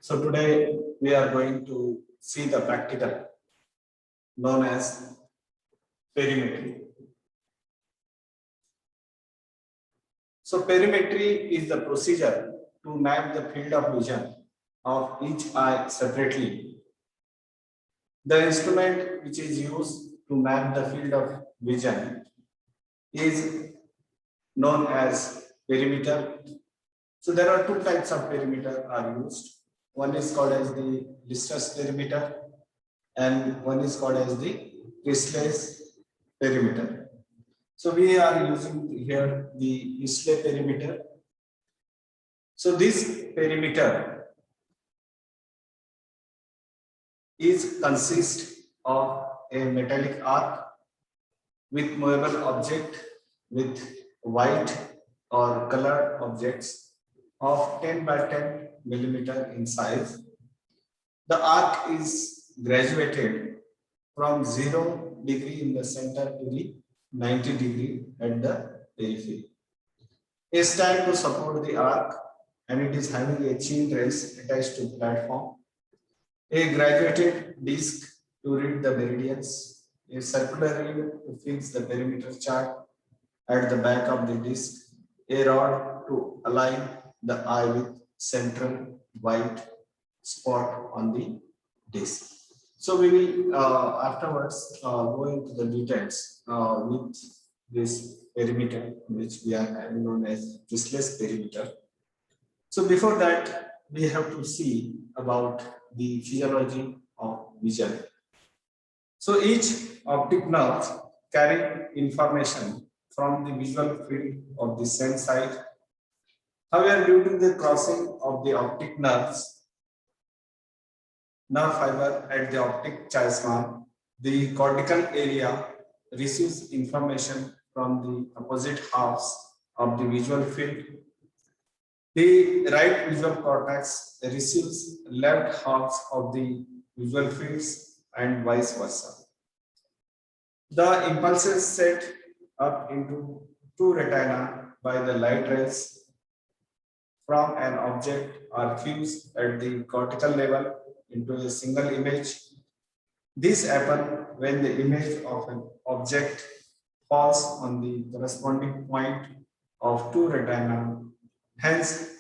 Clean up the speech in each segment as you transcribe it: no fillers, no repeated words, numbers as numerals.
So today we are going to see the practical known as perimetry. So perimetry is the procedure to map the field of vision of each eye separately. The instrument which is used to map the field of vision is known as perimeter. So there are two types of perimeter are used. One is called as the Lister's perimeter and one is called as the Priestley's perimeter. So we are using here the Priestley perimeter. So this perimeter consists of a metallic arc with movable object with white or colored objects of 10 by 10 millimeter in size. The arc is graduated from 0 degree in the center to the 90 degree at the periphery. A stand to support the arc, and it is having a chin race attached to the platform. A graduated disc to read the meridians. A circular ring to fix the perimeter chart at the back of the disc. A rod to align the eye with central white spot on the disc. So we will afterwards go into the details with this perimeter, which we are having known as Priestley's perimeter. So before that, we have to see about the physiology of vision. So each optic nerve carry information from the visual field of the same side. However, due to the crossing of the optic nerve fiber at the optic chiasm, the cortical area receives information from the opposite halves of the visual field. The right visual cortex receives left halves of the visual fields and vice versa. The impulses set up into two retina by the light rays from an object are fused at the cortical level into a single image. This happens when the image of an object falls on the corresponding point of two retina. Hence,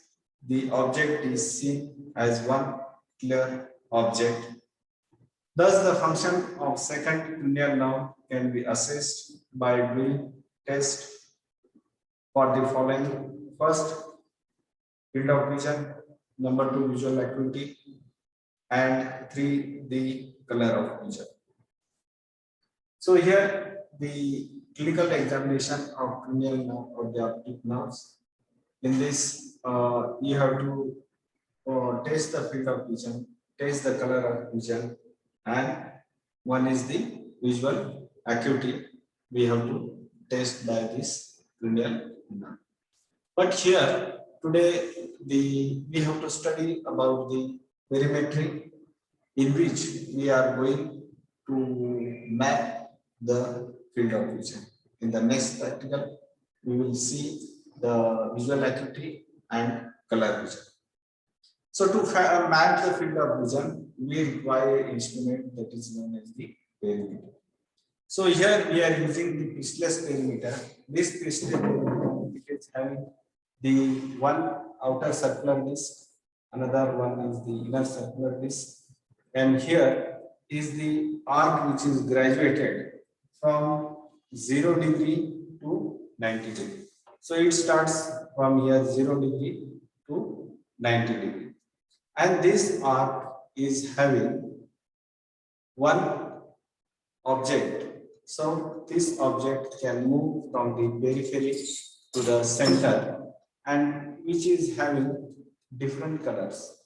the object is seen as one clear object. Thus, the function of second cranial nerve can be assessed by doing tests for the following. First, field of vision, number 2, visual acuity, and 3, the color of vision. So here the clinical examination of cranial nerve or the optic nerves. In this, you have to test the field of vision, test the color of vision, and one is the visual acuity. We have to test by this cranial nerve. But here today we have to study about the perimetry, in which we are going to map the field of vision. In the next practical, we will see the visual acuity and color vision. So to map the field of vision, we require an instrument that is known as the perimeter. So here we are using the Priestley's perimeter. This Priestley perimeter, it is having the one outer circular disc, another one is the inner circular disc, and here is the arc which is graduated from 0 degree to 90 degree. So it starts from here 0 degree to 90 degree, and this arc is having one object. So this object can move from the periphery to the center, and which is having different colors.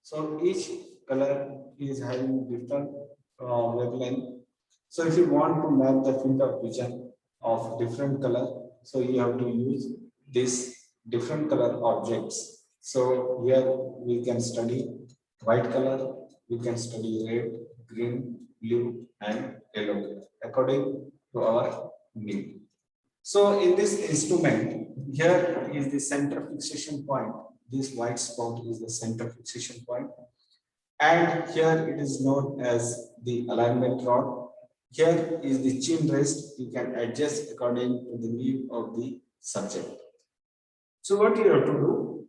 So each color is having different wavelength. So if you want to map the field of vision of different color, so you have to use these different color objects. So here we can study white color, we can study red, green, blue, and yellow color according to our need. So in this instrument, here is the center fixation point. This white spot is the center fixation point. And here it is known as the alignment rod. Here is the chin rest. You can adjust according to the need of the subject. So what you have to do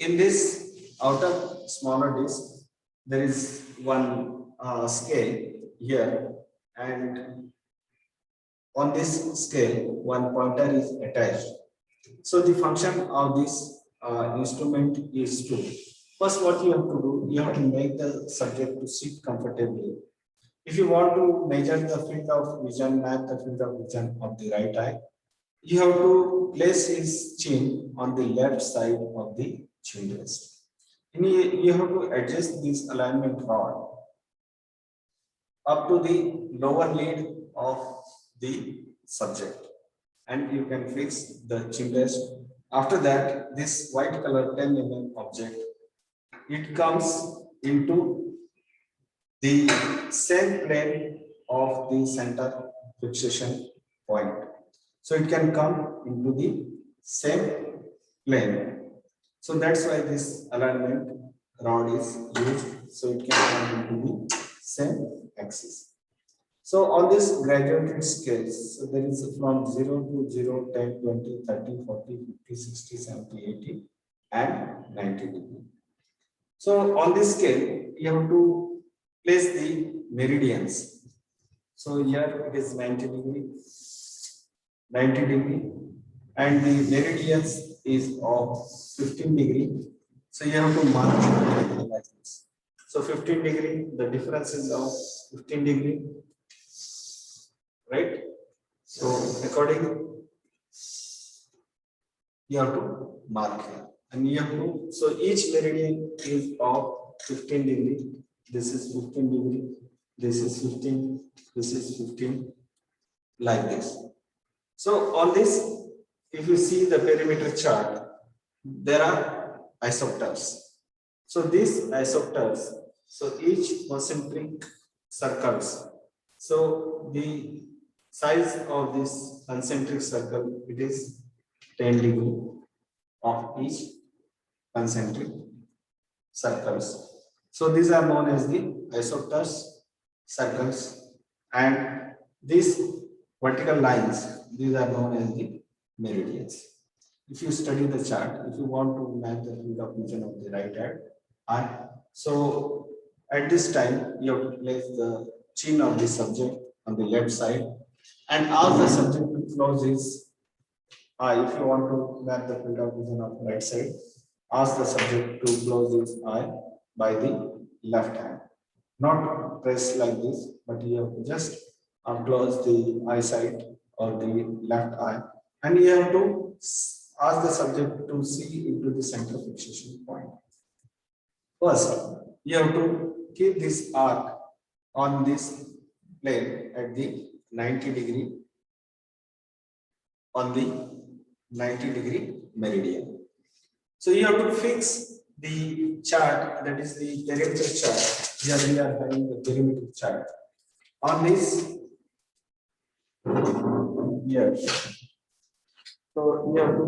in this outer smaller disc, there is one scale here, and on this scale, one pointer is attached. So the function of this instrument is to, first what you have to do, you have to make the subject to sit comfortably. If you want to measure the field of vision, map the field of vision of the right eye, you have to place his chin on the left side of the chin rest. And you have to adjust this alignment rod up to the lower lid of the subject, and you can fix the chin rest. After that, this white color 10 mm object, it comes into the same plane of the center fixation point. So it can come into the same plane. So that's why this alignment rod is used. So it can come into the same axis. So on this graduated scales, so there is from 0 to 0, 10, 20, 30, 40, 50, 60, 70, 80, and 90 degree. So on this scale, you have to place the meridians. So here it is 90 degree, 90 degree, and the meridians is of 15 degree. So you have to mark it like this. So 15 degree, the difference is of 15 degree, right? So according, you have to mark here, and you have to, so each meridian is of 15 degree. This is 15 degree, this is 15, this is 15, like this. So on this, if you see the perimeter chart, there are isopters. So these isopters, so each concentric circles. So the size of this concentric circle, it is 10 degree of each concentric circles. So these are known as the isopters circles, and these vertical lines, these are known as the meridians. If you study the chart, if you want to map the field of vision of the right eye, so at this time you have to place the chin of the subject on the left side and ask the subject to close his eye. If you want to map the field of vision of the right side, ask the subject to close his eye by the left hand. Not press like this, but you have to just close the eyesight or the left eye, and you have to ask the subject to see into the center fixation point. First, you have to keep this arc on this plane at the 90 degree, on the 90 degree meridian. So you have to fix the chart, that is the perimeter chart. Here we are having the perimeter chart. On this, here. So you have to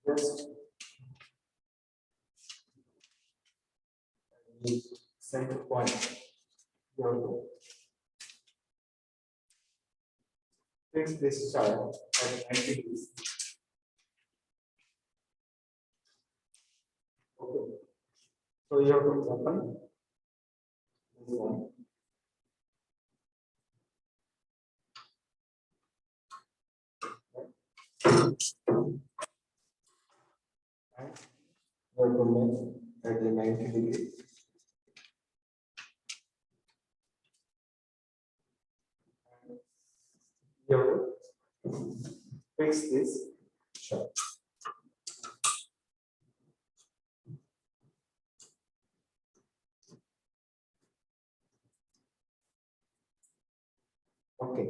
just the center point. You have to fix this chart at 90 degrees. Okay. So you have to open this one. And you have to make at the 90 degree. You have to fix this chart. Okay,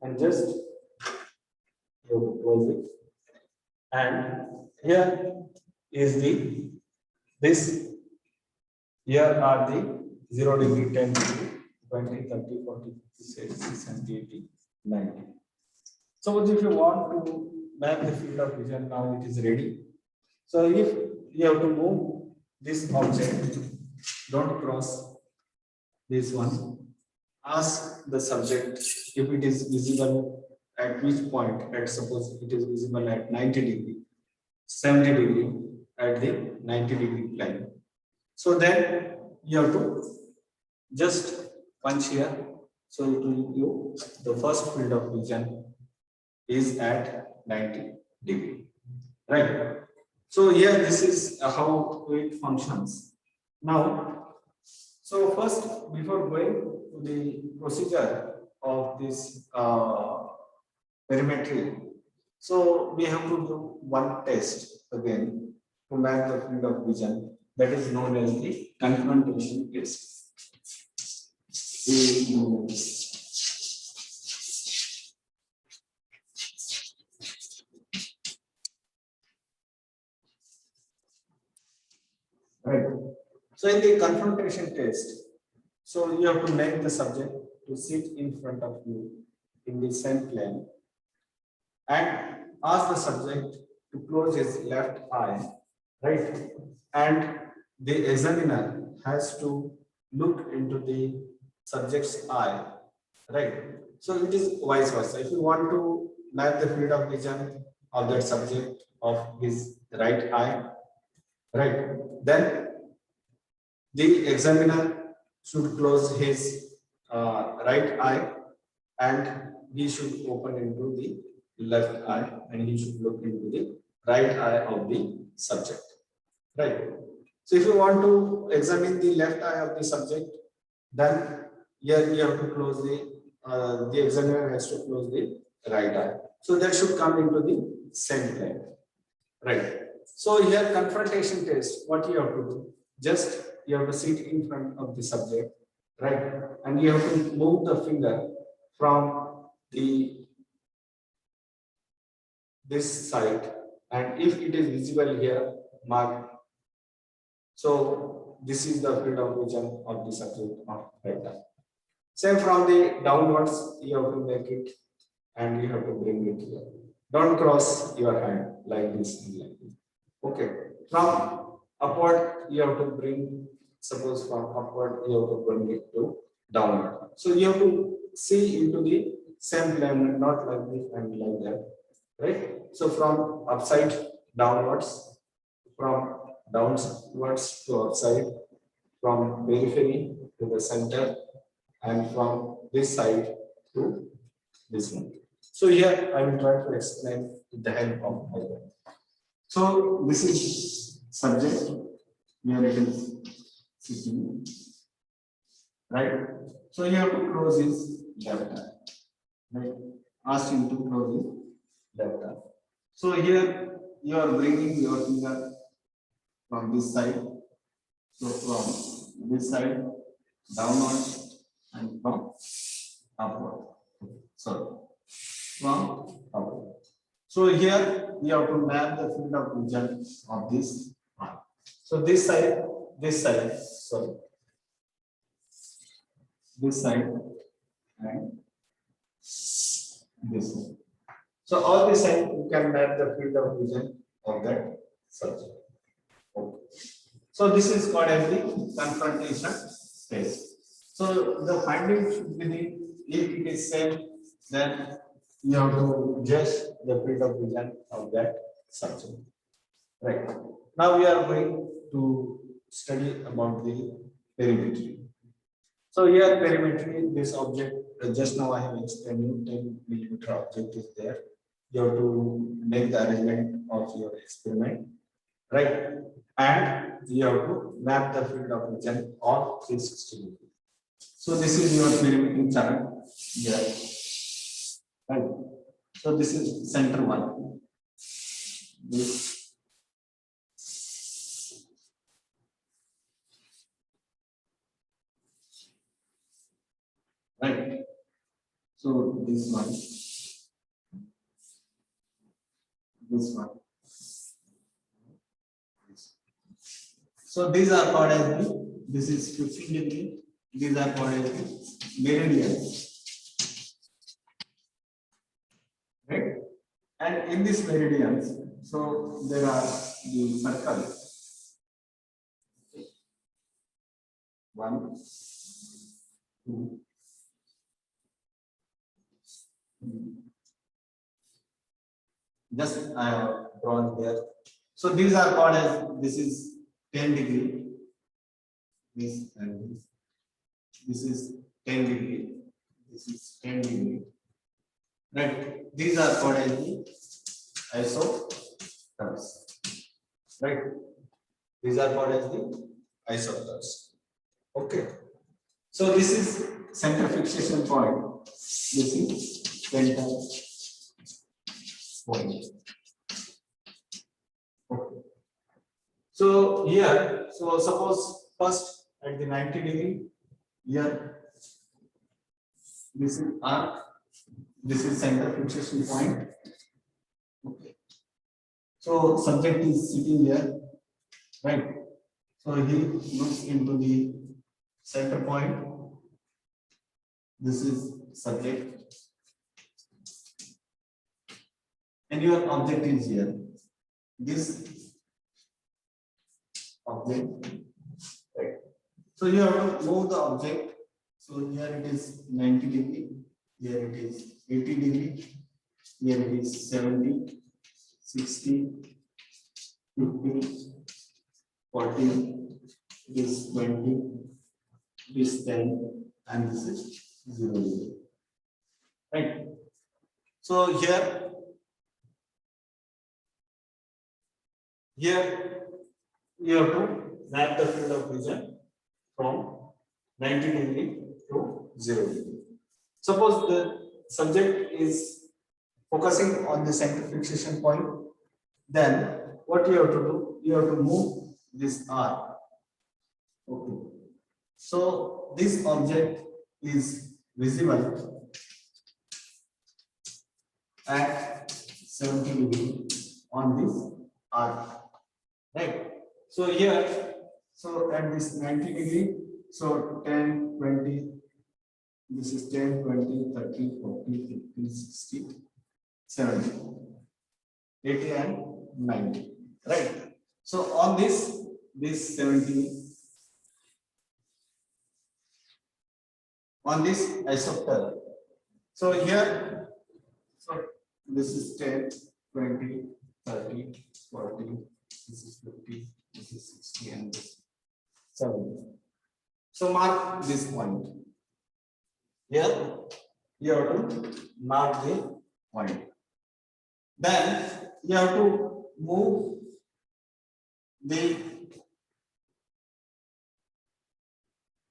and just you have to close it. And here is the this. Here are the 0 degree, 10 degree, 20, 30, 40, 50, 60, 70, 80, 90. So if you want to map the field of vision, now it is ready. So if you have to move this object. Don't cross this one. Ask the subject if it is visible at which point. Let's suppose it is visible at 90 degree, 70 degree at the 90 degree plane. So then you have to just punch here. So it will give you the first field of vision is at 90 degree, right? So here this is how it functions. Now, so first before going to the procedure of this perimetry, so we have to do one test again to map the field of vision, that is known as the confrontation test. Right. So in the confrontation test, so you have to make the subject to sit in front of you in the same plane and ask the subject to close his left eye, right? And the examiner has to look into the subject's eye, right? So it is vice versa. If you want to map the field of vision of that subject of his right eye, right, then the examiner should close his right eye and he should open into the left eye and he should look into the right eye of the subject, right? So if you want to examine the left eye of the subject, then here you have to close the examiner has to close the right eye. So that should come into the same plane, right? So here confrontation test, what you have to do, just you have to sit in front of the subject, right? And you have to move the finger from this side, and if it is visible here, mark. So this is the field of vision of the subject of right eye. Same from the downwards, you have to make it and you have to bring it here. Don't cross your hand like this and like this. Okay. From upward, you have to bring, suppose from upward, you have to bring it to downward. So you have to see into the same plane, not like this and like that, right? So from upside downwards, from downwards to outside, from periphery to the center, and from this side to this one. So here I will try to explain with the help of my hand. So this is subject, here it is sitting, right? So you have to close his left eye, right? Ask him to close his left eye. So here you are bringing your finger from this side. So from this side downward and from upward. Sorry, from upward. So here we have to map the field of vision of this eye. So this side, sorry, this side, and this side. So all this side you can map the field of vision of that subject. Okay. So this is called as the confrontation test. So the finding should be the, if it is same, then you have to judge the field of vision of that subject. Right. Now we are going to study about the perimetry. So here perimetry, this object, just now I have explained you 10 millimeter object is there. You have to make the arrangement of your experiment, right? And you have to map the field of vision of 360 degrees. So this is your perimeter chart here, right? So this is center one. This, right? So this one, this one. So these are called as the, this is 15 degree. These are called as the meridians, right? And in these meridians, so there are the circles. 1, 2, 3. Just I have drawn here. So these are called as, this is 10 degree. This and this. This is 10 degree. This is 10 degree. Right. These are called as the isotopes. Right. These are called as the isotopes. Okay. So this is center fixation point. This is center point. Okay. So here, so suppose first at the 90 degree, here this is arc, this is center fixation point. Okay. So subject is sitting here, right? So he looks into the center point. This is subject, and your object is here. This object, right? So you have to move the object. So here it is 90 degree, here it is 80 degree, here it is 70, 60, 50, 40, it is 20, it is 10, and this is 0 degree. Right? So here you have to map the field of vision from 90 degree to 0 degree. Suppose the subject is focusing on the center fixation point, then what you have to do, you have to move this arc. Okay. So this object is visible at 70 degree on this arc. Right. So here, so at this 90 degree, so 10, 20, this is 10, 20, 30, 40, 50, 60, 70, 80 and 90. Right. So on this 70, on this isopter. So here, so this is 10, 20, 30, 40, this is 50, this is 60, and this 70. So mark this point. Here, you have to mark the point. Then you have to move the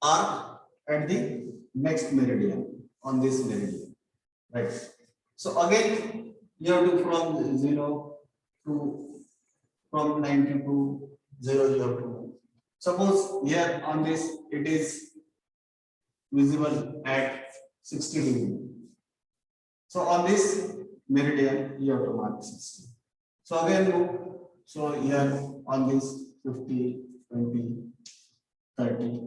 arc at the next meridian, on this meridian. Right. So again, you have to from 0 to, from 90 to 0, you have to move. Suppose here on this, it is visible at 60 degree. So on this meridian, you have to mark 60. So again move. So here on this 50, 20, 30.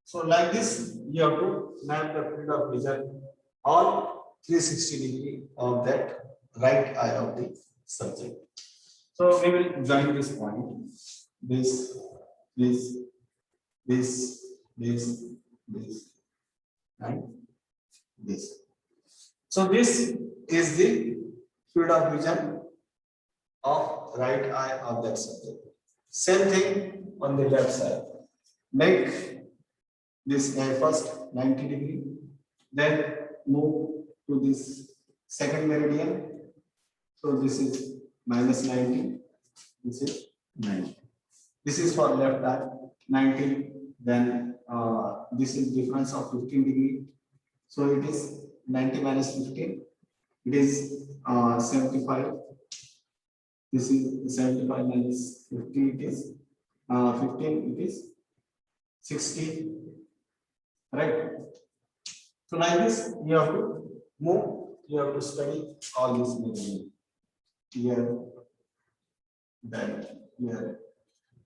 So like this, you have to map the field of vision on 360 degree of that right eye of the subject. So we will join this point. This, this, and this. So this is the field of vision of right eye of that subject. Same thing on the left side. Make this first 90 degree, then move to this second meridian. So this is minus 90, this is 90. This is for left eye, 90, then this is difference of 15 degree. So it is 90 minus 15, it is 75. This is 75 minus 50, it is 15, it is 60. Right. So like this, you have to move, you have to study all these movements. Here, then, here,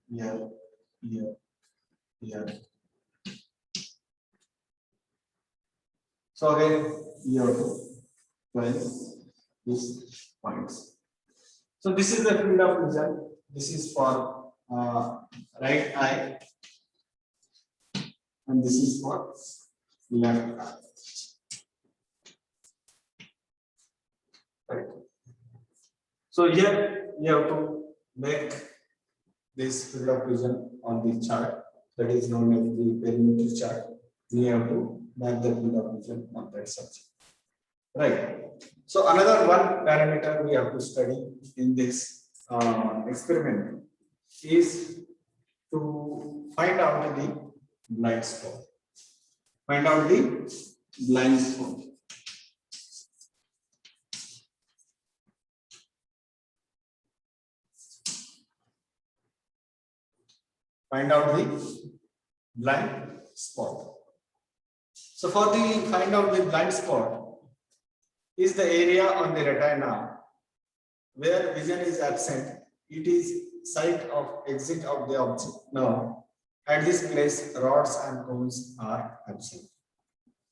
here, here, here. So again, you have to place these points. So this is the field of vision. This is for right eye. and this is for left eye. Right. So here you have to make this field of vision on the chart that is known as the perimeter chart. We have to make the field of vision on that subject. Right. So another one parameter we have to study in this experiment is to find out the blind spot. Find out the blind spot. Find out the blind spot. So for the find out the blind spot is the area on the retina where vision is absent. It is site of exit of the object. Now, at this place, rods and cones are absent.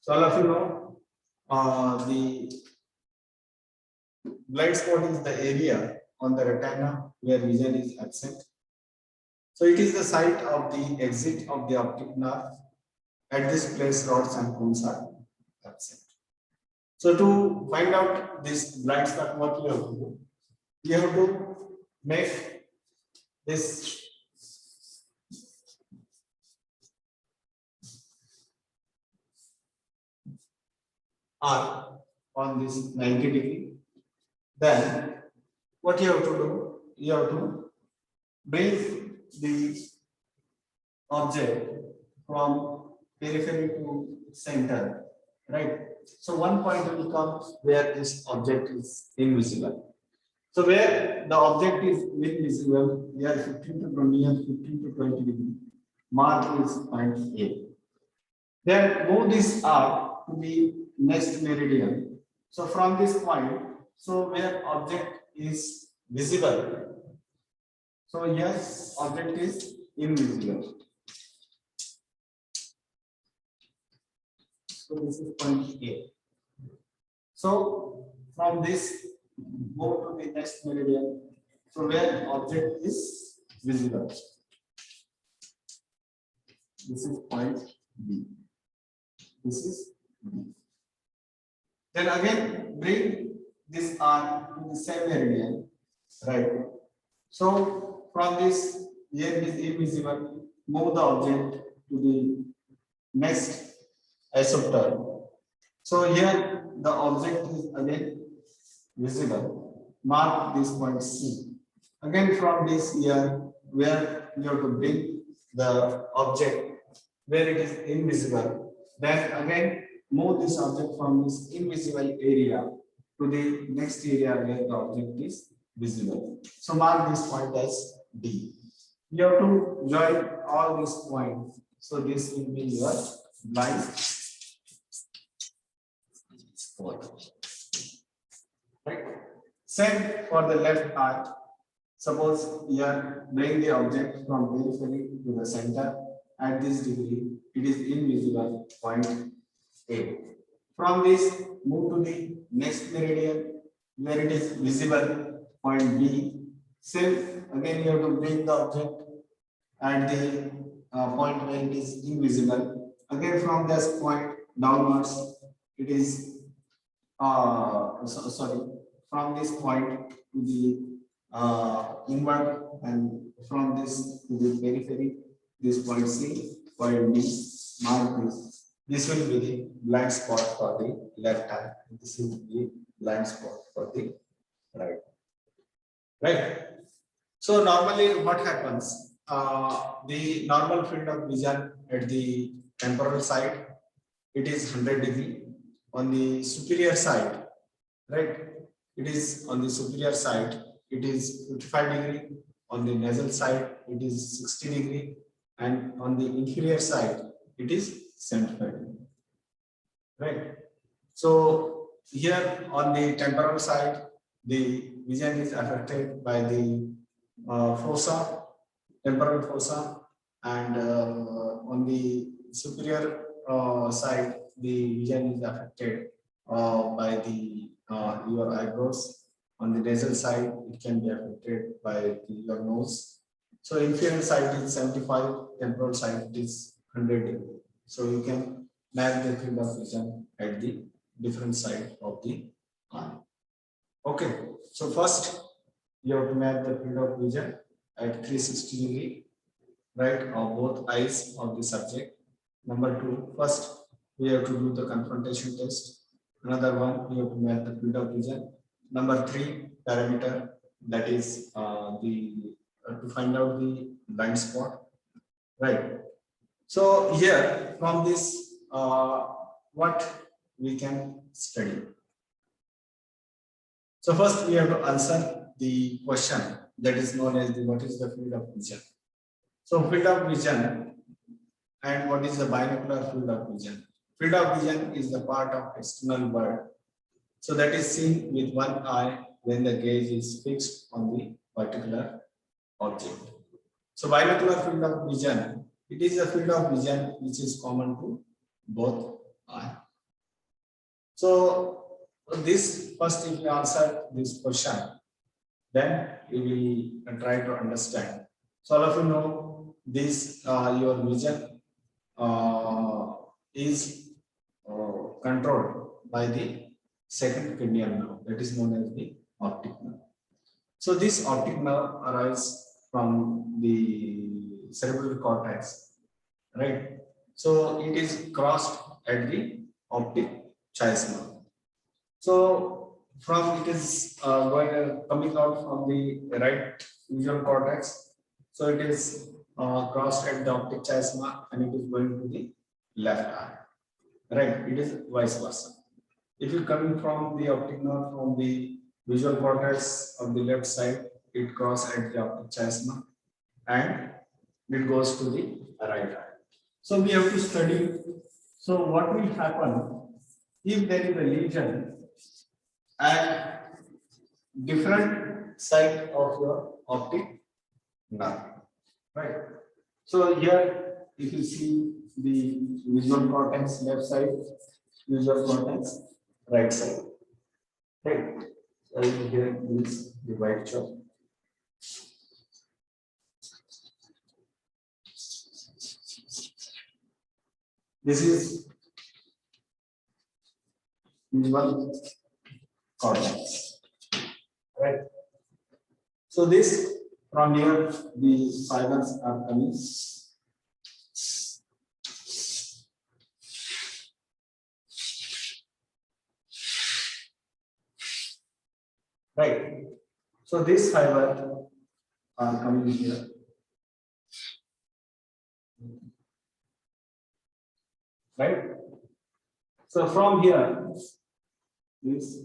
So all of you know the blind spot is the area on the retina where vision is absent. So it is the site of the exit of the optic nerve. At this place, rods and cones are absent. So to find out this blind spot, what you have to do? You have to make this arc on this 90 degree. Then what you have to do? You have to bring the object from periphery to center, right? So one point will come where this object is invisible. So where the object is invisible, here 15 to 20 and 15 to 20 degree, mark is point A. Then move this arc to the next meridian. So from this point, so where object is visible. So yes, object is invisible. So this is point A. So from this, go to the next meridian. So where object is visible. This is point B. This is B. Then again bring this arc to the same meridian, right? So from this here is invisible, move the object to the next isopter. So here the object is again visible. Mark this point C. Again from this here where you have to bring the object where it is invisible. Then again move this object from this invisible area to the next area where the object is visible. So mark this point as D. You have to join all these points. So this will be your blind spot. Right. Same for the left eye. Suppose here bring the object from periphery to the center. At this degree, it is invisible point A. From this, move to the next meridian where it is visible point B. Same again, you have to bring the object at the point where it is invisible. Again, from this point downwards, it is sorry, from this point to the inward, and from this to the periphery, this point C, point D, mark this. This will be the blind spot for the left eye. This is the blind spot for the right. Right. So normally what happens? The normal field of vision at the temporal side, it is 100 degree. On the superior side, right? It is on the superior side, it is 55 degree. On the nasal side, it is 60 degree. And on the inferior side, it is 75 degree. Right? So here on the temporal side, the vision is affected by the fossa, temporal fossa, and on the superior side, the vision is affected by the your eyebrows. On the nasal side, it can be affected by your nose. So inferior side is 75, temporal side is 100 degree. So you can map the field of vision at the different side of the eye. Okay, so first you have to map the field of vision at 360-degree, right, of both eyes of the subject. Number two, first we have to do the confrontation test. Another one, we have to map the field of vision. Number three parameter, that is to find out the blind spot, right? So here from this, what we can study. So first we have to answer the question that is known as what is the field of vision. So field of vision and what is the binocular field of vision? Field of vision is the part of external world. So that is seen with one eye when the gaze is fixed on the particular object. So binocular field of vision, it is a field of vision which is common to both eyes. So this first, if you answer this question, then we will try to understand. So all of you know this your vision is controlled by the second cranial nerve, that is known as the optic nerve. So this optic nerve arises from the cerebral cortex, right? So it is crossed at the optic chiasma. So from it is coming out from the right visual cortex. So it is crossed at the optic chiasma and it is going to the left eye. Right? It is vice versa. If you coming from the optic nerve from the visual cortex of the left side, it crosses at the optic chiasma and it goes to the right eye. So we have to study. So what will happen if there is a lesion at different side of your optic nerve, right? So here, if you see the visual cortex left side, visual cortex right side, right? So here is the white chalk. This is visual cortex, right? So this from here the fibers are coming. Right. So this fiber are coming here. Right. So from here, this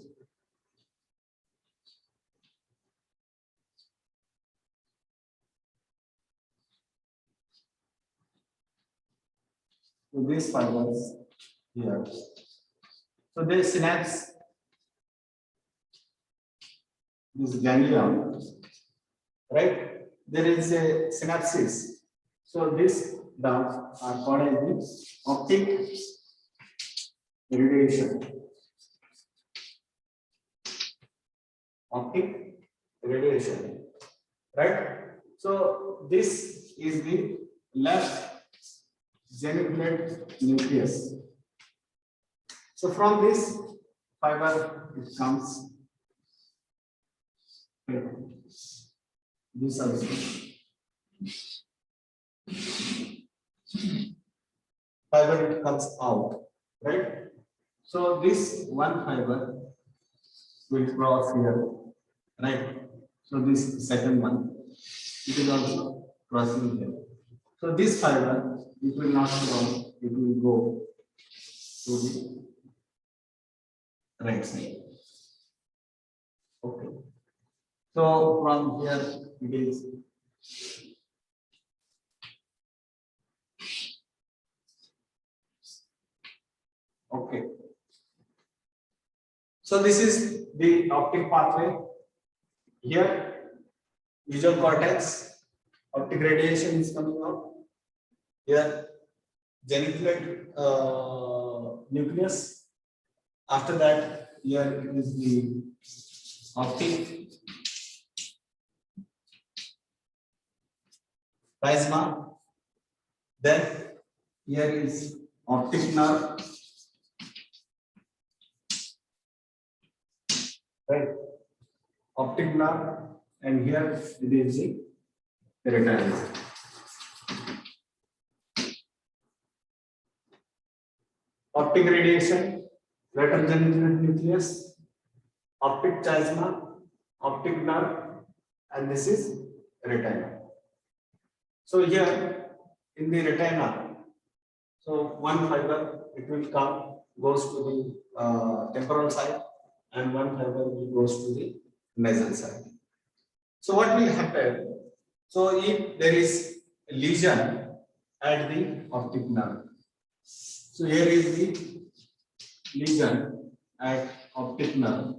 so these fibers here. So they synapse this ganglion, right? There is a synapses. So these ducts are called as the optic radiation. Optic radiation, right? So this is the left geniculate nucleus. So from this fiber it comes this also. Fiber it comes out, right? So this one fiber will cross here, right? So this second one, it is also crossing here. So this fiber, it will not cross, it will go to the right side. Okay. So from here it is okay. So this is the optic pathway. Here, visual cortex, optic radiation is coming out. Here, geniculate nucleus. After that, here it is the optic chiasma. Then here is optic nerve, right? Optic nerve, and here it is the retina. Optic radiation, lateral geniculate nucleus, optic chiasma, optic nerve, and this is retina. So here in the retina, so one fiber it will come goes to the temporal side, and one fiber will goes to the nasal side. So what will happen? So if there is a lesion at the optic nerve, so here is the lesion at optic nerve.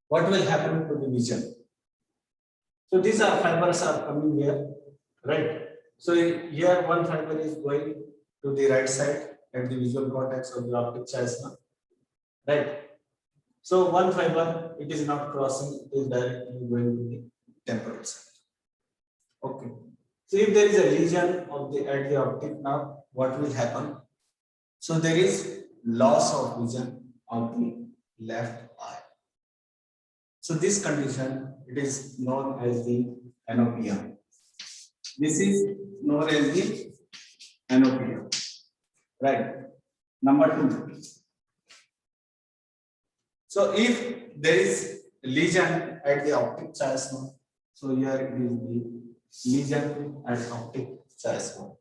What will happen to the vision? So these are fibers are coming here, right? So here one fiber is going to the right side at the visual cortex of the optic chiasma, right? So one fiber it is not crossing, it is directly going to the temporal side. Okay. So if there is a lesion of the at the optic nerve, what will happen? So there is loss of vision of the left eye. So this condition it is known as the anopia. This is known as the anopia, right? Number 2. So if there is lesion at the optic chiasma, so here it is the lesion at optic chiasma.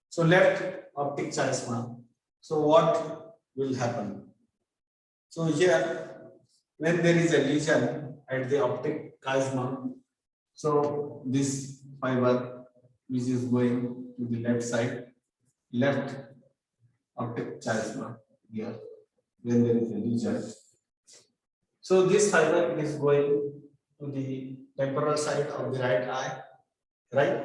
So left optic chiasma. So what will happen? So here, when there is a lesion at the optic chiasma, so this fiber which is going to the left side, left optic chiasma here, when there is a lesion. So this fiber is going to the temporal side of the right eye, right?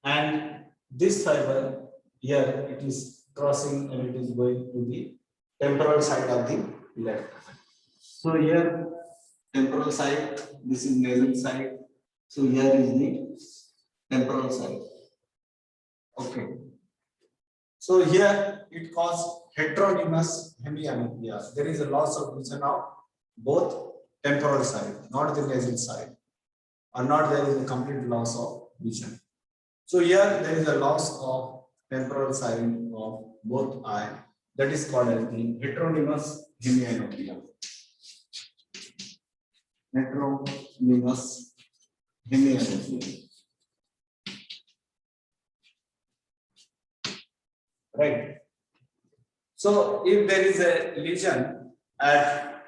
And this fiber here it is crossing and it is going to the temporal side of the left eye. So here temporal side, this is nasal side. So here is the temporal side. Okay. So here it causes heteronymous hemianopia. There is a loss of vision of both temporal side, not the nasal side, or not there is a complete loss of vision. So here there is a loss of temporal side of both eye. That is called as the heteronymous hemianopia. Heteronymous hemianopia. Right. So if there is a lesion at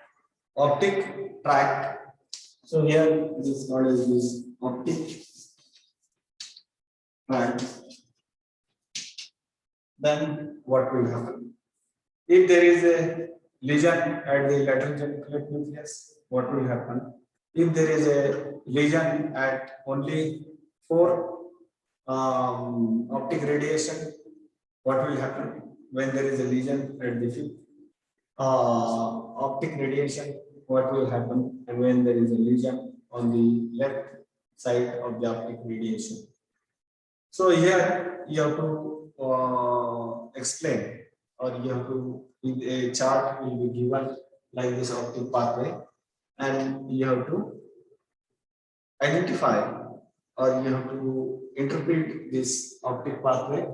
optic tract, so here this is called as this optic tract, then what will happen? If there is a lesion at the lateral geniculate nucleus, what will happen? If there is a lesion at only 4 optic radiation, what will happen? When there is a lesion at the 5th optic radiation, what will happen? And when there is a lesion on the left side of the optic radiation. So here you have to explain, or you have to, a chart will be given like this optic pathway, and you have to identify, or you have to interpret this optic pathway.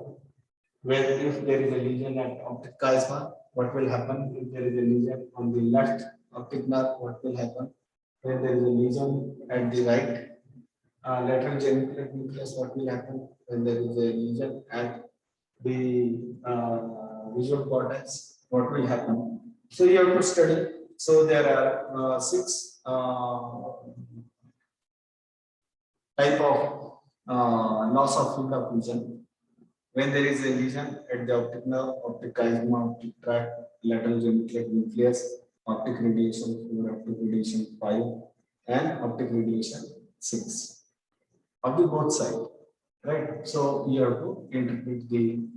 Where if there is a lesion at optic chiasma, what will happen? If there is a lesion on the left optic nerve, what will happen? When there is a lesion at the right lateral geniculate nucleus, what will happen? When there is a lesion at the visual cortex, what will happen? So you have to study. So there are 6 type of loss of field of vision. When there is a lesion at the optic nerve, optic chiasma, optic tract, lateral geniculate nucleus, optic radiation 4, optic radiation 5, and optic radiation 6 of the both sides, right? So you have to interpret the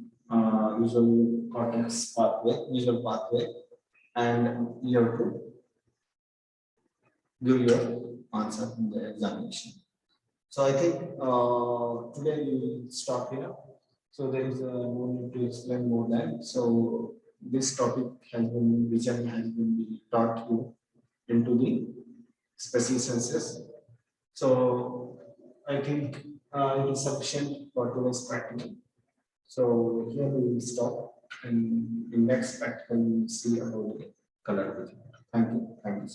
visual cortex pathway, visual pathway, and you have to give your answer in the examination. So I think today we will stop here. So there is no need to explain more than. So this topic has been, vision has been taught you into the special senses. So I think it is sufficient for today's practical. So here we will stop, and in next practical we will see about the color vision. Thank you. Thank you.